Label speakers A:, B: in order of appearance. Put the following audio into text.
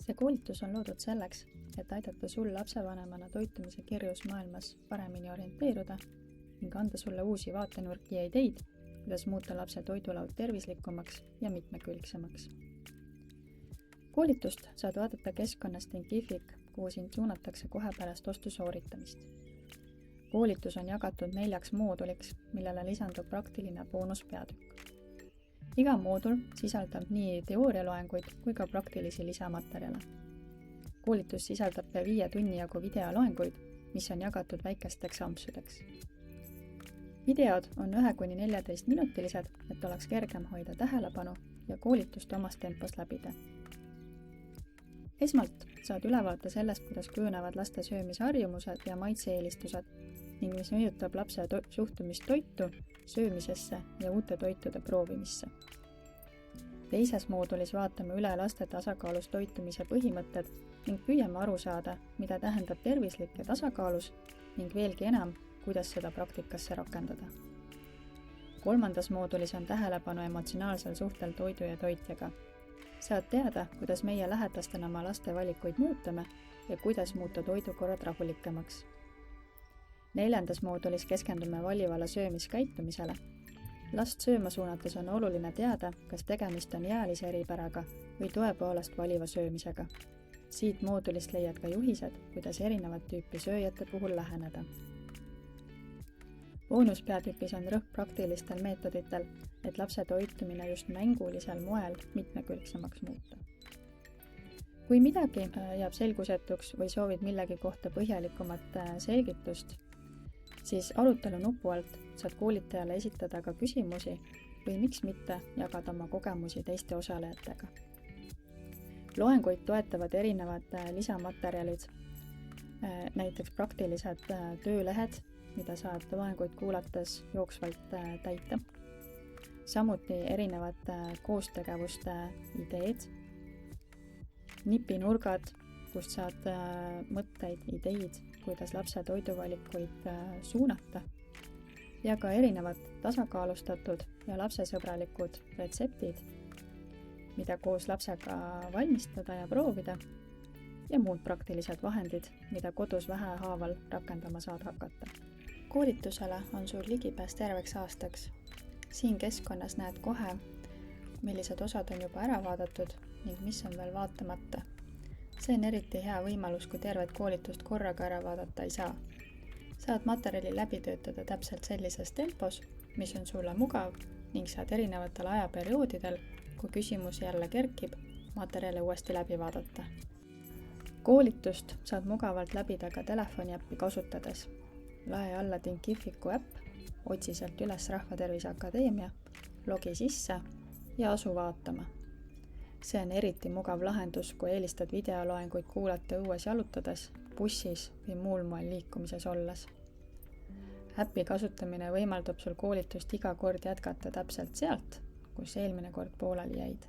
A: See koolitus on loodud selleks, et aidata sul lapsevanemana toitumise kirjus maailmas paremini orienteeruda ning anda sulle uusi vaatenurki ja ideid, kuidas muuta lapse toidulaud tervislikumaks ja mitmekülgsemaks. Koolitust saad vaadata keskkonnast Thinkific, kuhu sind suunatakse kohe pärast ostu sooritamist. Koolitus on jagatud 4 mooduliks, millele lisandub praktiline boonuspeatükk. Iga moodul sisaldab nii teoorialoenguid kui ka praktilisi lisamaterjale. Koolitus sisaldab 5 tunni jagu videoloenguid, mis on jagatud väikesteks ampsudeks. Videod on 1–14 minutilised, et oleks kergem hoida tähelepanu ja koolitust omas tempos läbida. Esmalt saad ülevaate sellest, kuidas kujunevad laste söömisharjumused ja maitse-eelistused ning mis mõjutab lapse suhtumist toitu, söömisesse ja uute toitude proovimisse. Teises moodulis vaatame üle laste tasakaalus toitumise põhimõtted ning püüame aru saada, mida tähendab tervislik ja tasakaalus ning veelgi enam, kuidas seda praktikasse rakendada. 3. moodulis on tähelepanu emotsionaalsel suhtel toidu ja toitjaga. Saad teada, kuidas meie lähedastena oma laste valikuid mõjutame ja kuidas muuta toidukorrad rahulikemaks. 4. moodulis keskendume valivale söömiskäitumisele. Last sööma suunates on oluline teada, kas tegemist on ealise eripäraga või tõepoolest valiva söömisega. Siit moodulist leiad ka juhised, kuidas erinevat tüüpi sööjate puhul läheneda. Boonuspeatükis on rõhk praktilistel meetoditel, et lapse toitumine just mängulisel moel mitmekülgsemaks muuta. Kui midagi jääb selgusetuks või soovid millegi kohta põhjalikumat selgitust, siis arutelu nupu alt saad koolitajale esitada ka küsimusi või miks mitte jagada oma kogemusi teiste osalejatega. Loenguid toetavad erinevad lisamaterjalid, näiteks praktilised töölehed, mida saad loenguid kuulates jooksvalt täita. Samuti erinevad koostegevuste ideed, nipinurgad, kust saad mõtteid, ideid, kuidas lapse toiduvalikuid suunata ja ka erinevad tasakaalustatud ja lapsesõbralikud retseptid, mida koos lapsega valmistada ja proovida ja muud praktilised vahendid, mida kodus vähehaaval rakendama saad hakata. Koolitusele on sul ligipääs terveks aastaks. Siin keskkonnas näed kohe, millised osad on juba ära vaadatud ning mis on veel vaatamata. See on eriti hea võimalus, kui tervet koolitust korraga ära vaadata ei saa. Saad materjali läbi töötada täpselt sellises tempos, mis on sulle mugav ning saad erinevatel ajaperioodidel, kui küsimus jälle kerkib, materjale uuesti läbi vaadata. Koolitust saad mugavalt läbida ka telefoniäppi kasutades. Lae alla Thinkificu äpp, otsi sealt üles Rahvatervise Akadeemia, logi sisse ja asu vaatama. See on eriti mugav lahendus, kui eelistad videoloenguid kuulata õues jalutades, bussis või muul moel liikumises olles. Äppi kasutamine võimaldab sul koolitust iga kord jätkata täpselt sealt, kus eelmine kord pooleli jäid.